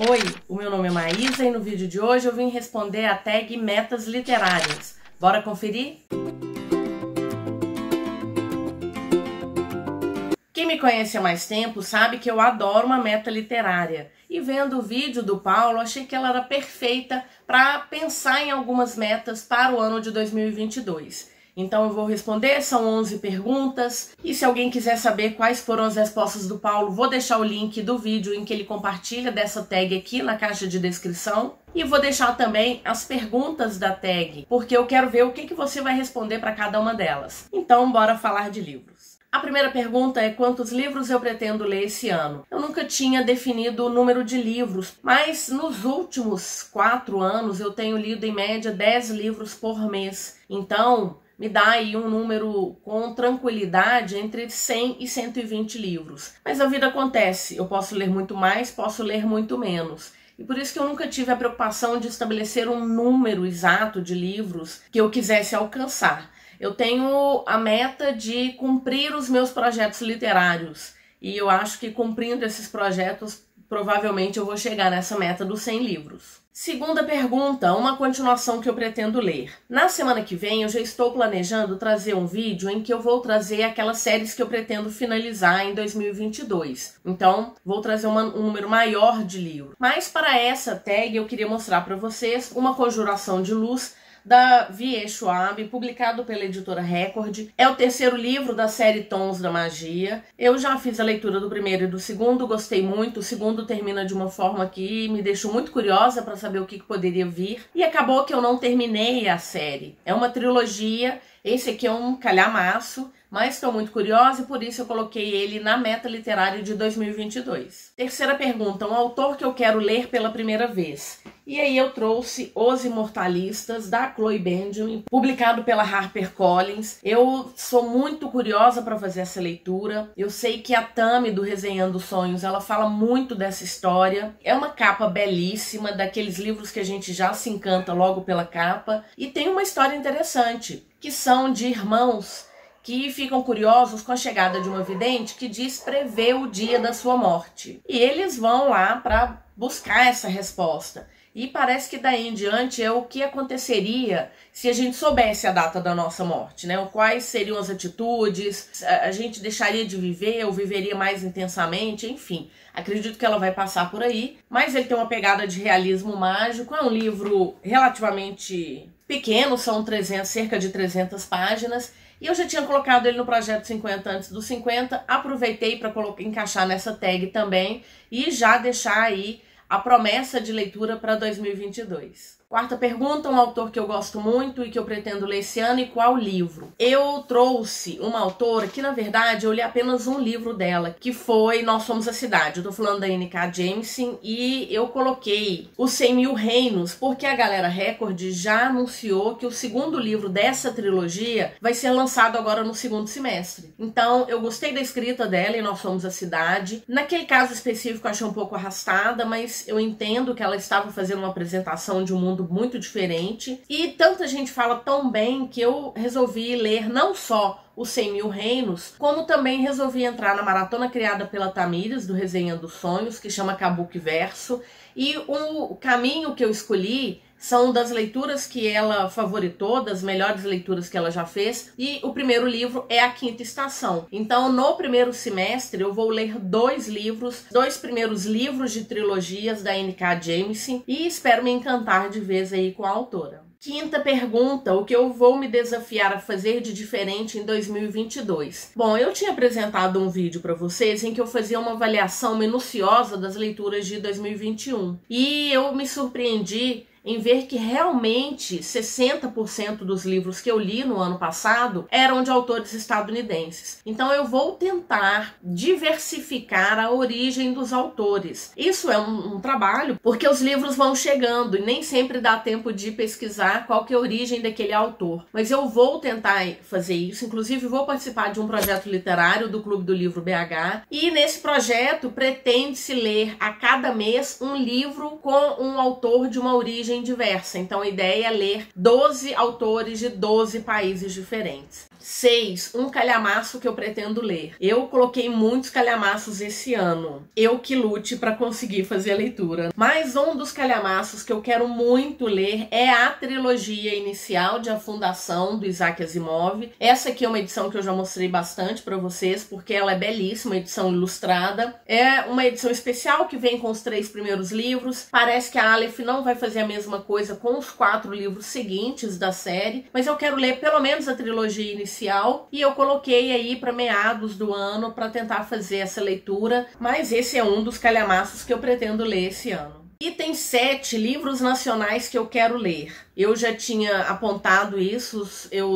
Oi, o meu nome é Maísa e no vídeo de hoje eu vim responder a tag Metas Literárias. Bora conferir? Quem me conhece há mais tempo sabe que eu adoro uma meta literária. E vendo o vídeo do Paulo, achei que ela era perfeita para pensar em algumas metas para o ano de 2022. Então eu vou responder, são 11 perguntas, e se alguém quiser saber quais foram as respostas do Paulo, vou deixar o link do vídeo em que ele compartilha dessa tag aqui na caixa de descrição. E vou deixar também as perguntas da tag, porque eu quero ver o que você vai responder para cada uma delas. Então bora falar de livros. A primeira pergunta é quantos livros eu pretendo ler esse ano. Eu nunca tinha definido o número de livros, mas nos últimos 4 anos eu tenho lido em média 10 livros por mês. Então me dá aí um número com tranquilidade entre 100 e 120 livros. Mas a vida acontece, eu posso ler muito mais, posso ler muito menos. E por isso que eu nunca tive a preocupação de estabelecer um número exato de livros que eu quisesse alcançar. Eu tenho a meta de cumprir os meus projetos literários. E eu acho que cumprindo esses projetos, provavelmente eu vou chegar nessa meta dos 100 livros. Segunda pergunta, uma continuação que eu pretendo ler. Na semana que vem eu já estou planejando trazer um vídeo em que eu vou trazer aquelas séries que eu pretendo finalizar em 2022. Então, vou trazer um número maior de livros. Mas para essa tag eu queria mostrar para vocês Uma Conjuração de Luz, da V.E. Schwab, publicado pela editora Record. É o terceiro livro da série Tons da Magia. Eu já fiz a leitura do primeiro e do segundo, gostei muito. O segundo termina de uma forma que me deixou muito curiosa para saber o que poderia vir. E acabou que eu não terminei a série. É uma trilogia, esse aqui é um calhamaço, mas estou muito curiosa e por isso eu coloquei ele na meta literária de 2022. Terceira pergunta, um autor que eu quero ler pela primeira vez. E aí eu trouxe Os Imortalistas, da Chloe Benjamin, publicado pela HarperCollins. Eu sou muito curiosa para fazer essa leitura. Eu sei que a Tami, do Resenhando Sonhos, ela fala muito dessa história. É uma capa belíssima, daqueles livros que a gente já se encanta logo pela capa. E tem uma história interessante, que são de irmãos que ficam curiosos com a chegada de uma vidente que diz prever o dia da sua morte. E eles vão lá para buscar essa resposta. E parece que daí em diante é o que aconteceria se a gente soubesse a data da nossa morte, né? Quais seriam as atitudes, a gente deixaria de viver ou viveria mais intensamente, enfim. Acredito que ela vai passar por aí, mas ele tem uma pegada de realismo mágico, é um livro relativamente pequeno, são cerca de 300 páginas, e eu já tinha colocado ele no projeto 50 antes dos 50, aproveitei para encaixar nessa tag também e já deixar aí a promessa de leitura para 2022. Quarta pergunta, um autor que eu gosto muito e que eu pretendo ler esse ano, e qual livro? Eu trouxe uma autora que, na verdade, eu li apenas um livro dela, que foi Nós Somos a Cidade. Eu tô falando da N.K. Jemisin e eu coloquei Os 100 Mil Reinos, porque a galera Record já anunciou que o segundo livro dessa trilogia vai ser lançado agora no segundo semestre. Então, eu gostei da escrita dela em Nós Somos a Cidade. Naquele caso específico, eu achei um pouco arrastada, mas eu entendo que ela estava fazendo uma apresentação de um mundo muito diferente, e tanta gente fala tão bem que eu resolvi ler não só Os 100 Mil Reinos, como também resolvi entrar na maratona criada pela Tamires, do Resenhando Sonhos, que chama Kabuki Verso, e o caminho que eu escolhi são das leituras que ela favoritou, das melhores leituras que ela já fez, e o primeiro livro é A Quinta Estação. Então, no primeiro semestre, eu vou ler 2 livros, 2 primeiros livros de trilogias da N.K. Jemisin, e espero me encantar de vez aí com a autora. Quinta pergunta, o que eu vou me desafiar a fazer de diferente em 2022? Bom, eu tinha apresentado um vídeo para vocês em que eu fazia uma avaliação minuciosa das leituras de 2021. E eu me surpreendi em ver que realmente 60% dos livros que eu li no ano passado eram de autores estadunidenses. Então eu vou tentar diversificar a origem dos autores. Isso é um trabalho, porque os livros vão chegando e nem sempre dá tempo de pesquisar qual que é a origem daquele autor. Mas eu vou tentar fazer isso, inclusive vou participar de um projeto literário do Clube do Livro BH, e nesse projeto pretende-se ler a cada mês um livro com um autor de uma origem diversa. Então a ideia é ler 12 autores de 12 países diferentes. 6. Um calhamaço que eu pretendo ler. Eu coloquei muitos calhamaços esse ano. Eu que lute para conseguir fazer a leitura. Mas um dos calhamaços que eu quero muito ler é a trilogia inicial de A Fundação, do Isaac Asimov. Essa aqui é uma edição que eu já mostrei bastante para vocês, porque ela é belíssima, edição ilustrada. É uma edição especial que vem com os 3 primeiros livros. Parece que a Aleph não vai fazer a mesma coisa com os 4 livros seguintes da série, mas eu quero ler pelo menos a trilogia inicial e eu coloquei aí para meados do ano para tentar fazer essa leitura, mas esse é um dos calhamaços que eu pretendo ler esse ano. Item 7, livros nacionais que eu quero ler. Eu já tinha apontado isso,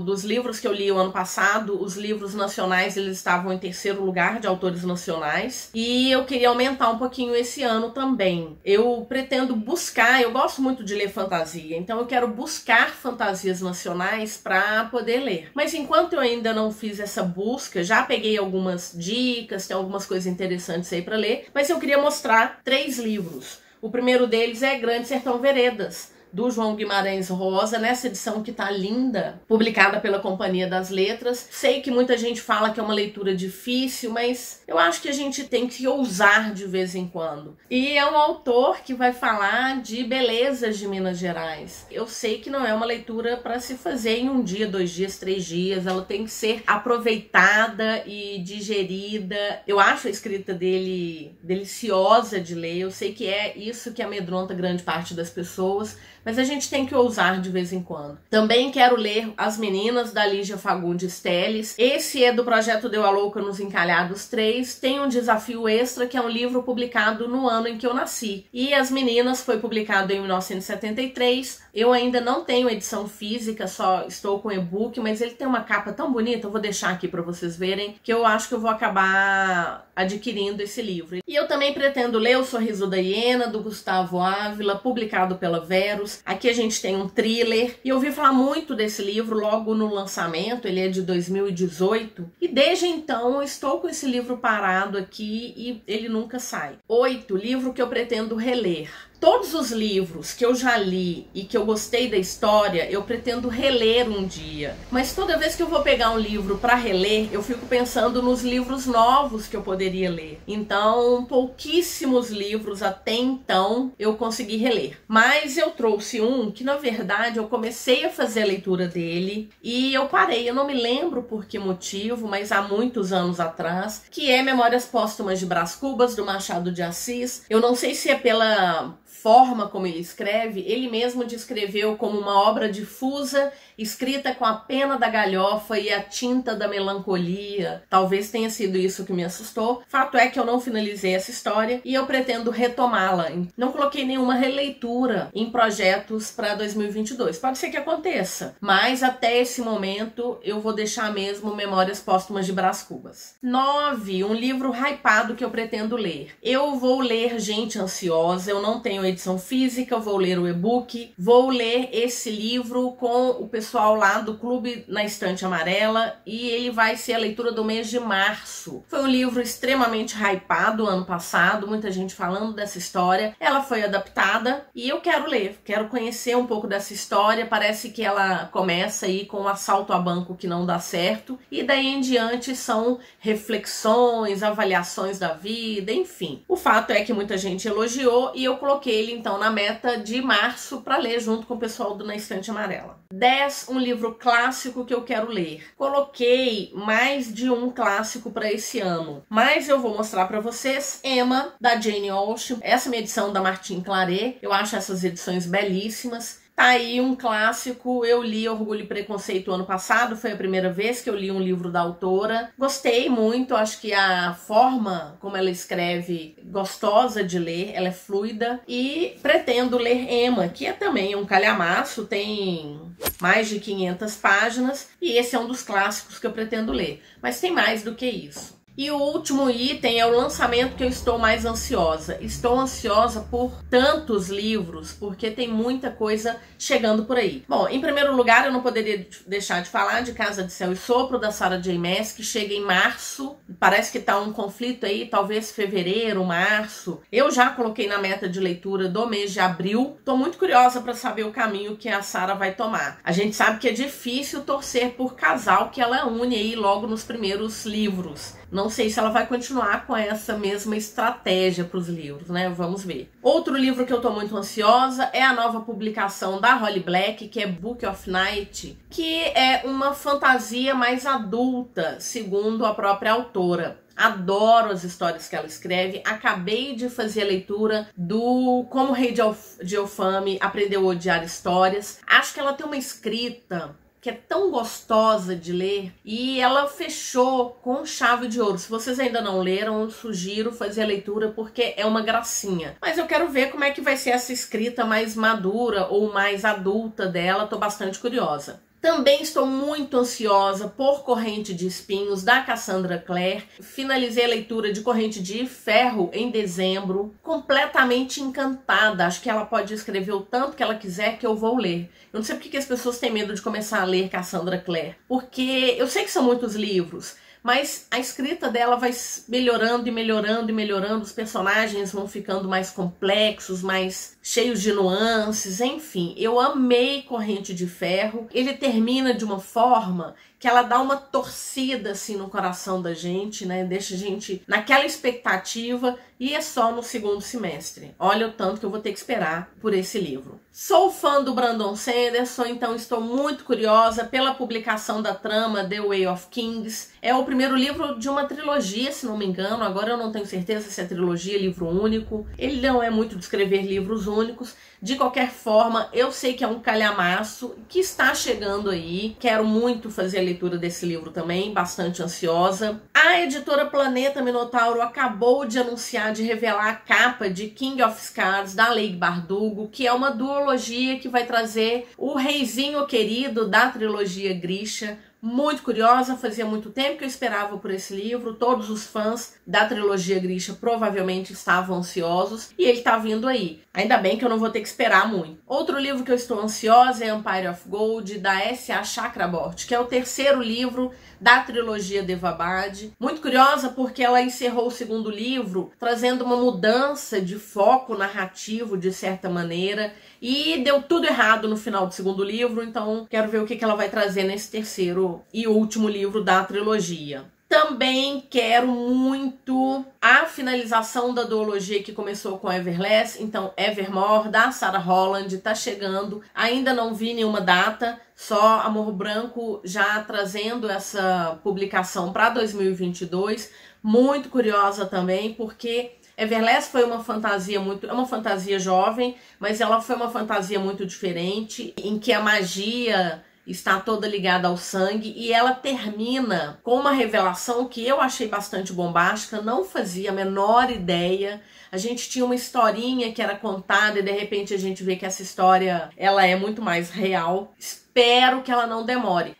dos livros que eu li o ano passado, os livros nacionais eles estavam em 3º lugar de autores nacionais e eu queria aumentar um pouquinho esse ano também. Eu pretendo buscar, eu gosto muito de ler fantasia, então eu quero buscar fantasias nacionais para poder ler. Mas enquanto eu ainda não fiz essa busca, já peguei algumas dicas, tem algumas coisas interessantes aí para ler, mas eu queria mostrar 3 livros. O primeiro deles é Grande Sertão Veredas, do João Guimarães Rosa, nessa edição que tá linda, publicada pela Companhia das Letras. Sei que muita gente fala que é uma leitura difícil, mas eu acho que a gente tem que ousar de vez em quando. E é um autor que vai falar de belezas de Minas Gerais. Eu sei que não é uma leitura para se fazer em 1 dia, 2 dias, 3 dias, ela tem que ser aproveitada e digerida. Eu acho a escrita dele deliciosa de ler, eu sei que é isso que amedronta grande parte das pessoas, mas a gente tem que ousar de vez em quando. Também quero ler As Meninas, da Lígia Fagundes Telles. Esse é do projeto Deu a Louca nos Encalhados 3. Tem um desafio extra, que é um livro publicado no ano em que eu nasci. E As Meninas foi publicado em 1973. Eu ainda não tenho edição física, só estou com e-book, mas ele tem uma capa tão bonita, eu vou deixar aqui para vocês verem, que eu acho que eu vou acabar adquirindo esse livro. E eu também pretendo ler O Sorriso da Hiena, do Gustavo Ávila, publicado pela Verus. Aqui a gente tem um thriller, e eu ouvi falar muito desse livro logo no lançamento, ele é de 2018, e desde então eu estou com esse livro parado aqui e ele nunca sai. 8, livro que eu pretendo reler. Todos os livros que eu já li e que eu gostei da história, eu pretendo reler um dia. Mas toda vez que eu vou pegar um livro para reler, eu fico pensando nos livros novos que eu poderia ler. Então, pouquíssimos livros até então eu consegui reler. Mas eu trouxe um que, na verdade, eu comecei a fazer a leitura dele e eu parei. Eu não me lembro por que motivo, mas há muitos anos atrás, que é Memórias Póstumas de Brás Cubas, do Machado de Assis. Eu não sei se é pela forma como ele escreve, ele mesmo descreveu como uma obra difusa, escrita com a pena da galhofa e a tinta da melancolia. Talvez tenha sido isso que me assustou. Fato é que eu não finalizei essa história e eu pretendo retomá-la. Não coloquei nenhuma releitura em projetos para 2022. Pode ser que aconteça, mas até esse momento eu vou deixar mesmo Memórias Póstumas de Brás Cubas. 9, um livro hypado que eu pretendo ler. Eu vou ler Gente Ansiosa, eu não tenho edição física, vou ler o e-book, vou ler esse livro com o pessoal lá do Clube na Estante Amarela e ele vai ser a leitura do mês de março. Foi um livro extremamente hypado ano passado, muita gente falando dessa história. Ela foi adaptada e eu quero ler, quero conhecer um pouco dessa história. Parece que ela começa aí com um assalto a banco que não dá certo e daí em diante são reflexões, avaliações da vida, enfim. O fato é que muita gente elogiou e eu coloquei ele então na meta de março para ler junto com o pessoal do Na Estante Amarela. 10, um livro clássico que eu quero ler. Coloquei mais de um clássico para esse ano, mas eu vou mostrar para vocês Emma, da Jane Austen. Essa é minha edição da Martin Claret, eu acho essas edições belíssimas. Tá aí um clássico, eu li Orgulho e Preconceito ano passado, foi a primeira vez que eu li um livro da autora. Gostei muito, acho que a forma como ela escreve, gostosa de ler, ela é fluida. E pretendo ler Emma, que é também um calhamaço, tem mais de 500 páginas. E esse é um dos clássicos que eu pretendo ler, mas tem mais do que isso. E o último item é o lançamento que eu estou mais ansiosa. Estou ansiosa por tantos livros, porque tem muita coisa chegando por aí. Bom, em primeiro lugar, eu não poderia deixar de falar de Casa de Céu e Sopro, da Sarah J. Maas, que chega em março. Parece que tá um conflito aí, talvez fevereiro, março. Eu já coloquei na meta de leitura do mês de abril. Tô muito curiosa para saber o caminho que a Sarah vai tomar. A gente sabe que é difícil torcer por casal que ela une aí logo nos primeiros livros. Não sei se ela vai continuar com essa mesma estratégia para os livros, né? Vamos ver. Outro livro que eu tô muito ansiosa é a nova publicação da Holly Black, que é Book of Night, que é uma fantasia mais adulta, segundo a própria autora. Adoro as histórias que ela escreve. Acabei de fazer a leitura do Como o Rei de Elfame Aprendeu a Odiar Histórias. Acho que ela tem uma escrita que é tão gostosa de ler, e ela fechou com chave de ouro. Se vocês ainda não leram, eu sugiro fazer a leitura, porque é uma gracinha. Mas eu quero ver como é que vai ser essa escrita mais madura ou mais adulta dela, tô bastante curiosa. Também estou muito ansiosa por Corrente de Espinhos, da Cassandra Clare. Finalizei a leitura de Corrente de Ferro em dezembro, completamente encantada. Acho que ela pode escrever o tanto que ela quiser que eu vou ler. Eu não sei porque as pessoas têm medo de começar a ler Cassandra Clare, porque eu sei que são muitos livros, mas a escrita dela vai melhorando e melhorando e melhorando, os personagens vão ficando mais complexos, mais cheios de nuances, enfim. Eu amei Corrente de Ferro. Ele termina de uma forma que ela dá uma torcida assim no coração da gente, né? Deixa a gente naquela expectativa, e é só no segundo semestre. Olha o tanto que eu vou ter que esperar por esse livro. Sou fã do Brandon Sanderson, então estou muito curiosa pela publicação da trama The Way of Kings. É o primeiro livro de uma trilogia, se não me engano. Agora eu não tenho certeza se é trilogia, livro único. Ele não é muito de escrever livros únicos. De qualquer forma, eu sei que é um calhamaço que está chegando aí. Quero muito fazer a leitura desse livro também, bastante ansiosa. A editora Planeta Minotauro acabou de anunciar, de revelar a capa de King of Scars, da Leigh Bardugo, que é uma duologia que vai trazer o reizinho querido da trilogia Grisha. Muito curiosa, fazia muito tempo que eu esperava por esse livro. Todos os fãs da trilogia Grisha provavelmente estavam ansiosos, e ele tá vindo aí. Ainda bem que eu não vou ter que esperar muito. Outro livro que eu estou ansiosa é Empire of Gold, da S.A. Chakraborty, que é o terceiro livro da trilogia Devabad. Muito curiosa porque ela encerrou o segundo livro trazendo uma mudança de foco narrativo, de certa maneira, e deu tudo errado no final do segundo livro, então quero ver o que ela vai trazer nesse terceiro e último livro da trilogia. Também quero muito a finalização da duologia que começou com Everless, então Evermore, da Sarah Holland, tá chegando. Ainda não vi nenhuma data, só Amor Branco já trazendo essa publicação para 2022. Muito curiosa também, porque Everless foi uma fantasia é uma fantasia jovem, mas ela foi uma fantasia muito diferente, em que a magia está toda ligada ao sangue, e ela termina com uma revelação que eu achei bastante bombástica, não fazia a menor ideia. A gente tinha uma historinha que era contada e de repente a gente vê que essa história ela é muito mais real. Espero que ela não demore.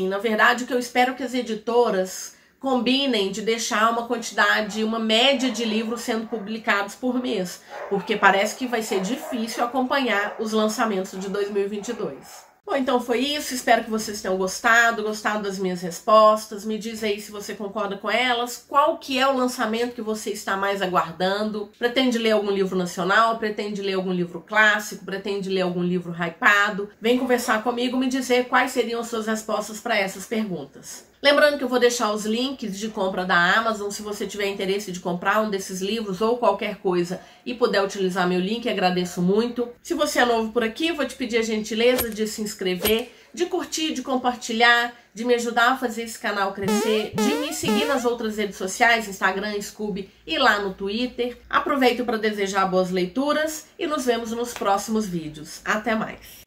Na verdade, o que eu espero é que as editoras combinem de deixar uma quantidade, uma média de livros sendo publicados por mês, porque parece que vai ser difícil acompanhar os lançamentos de 2022. Bom, então foi isso, espero que vocês tenham gostado das minhas respostas. Me diz aí se você concorda com elas, qual que é o lançamento que você está mais aguardando. Pretende ler algum livro nacional, pretende ler algum livro clássico, pretende ler algum livro hypado? Vem conversar comigo, me dizer quais seriam as suas respostas para essas perguntas. Lembrando que eu vou deixar os links de compra da Amazon, se você tiver interesse de comprar um desses livros ou qualquer coisa e puder utilizar meu link, agradeço muito. Se você é novo por aqui, vou te pedir a gentileza de se inscrever, de curtir, de compartilhar, de me ajudar a fazer esse canal crescer, de me seguir nas outras redes sociais, Instagram, Scoob e lá no Twitter. Aproveito para desejar boas leituras e nos vemos nos próximos vídeos. Até mais!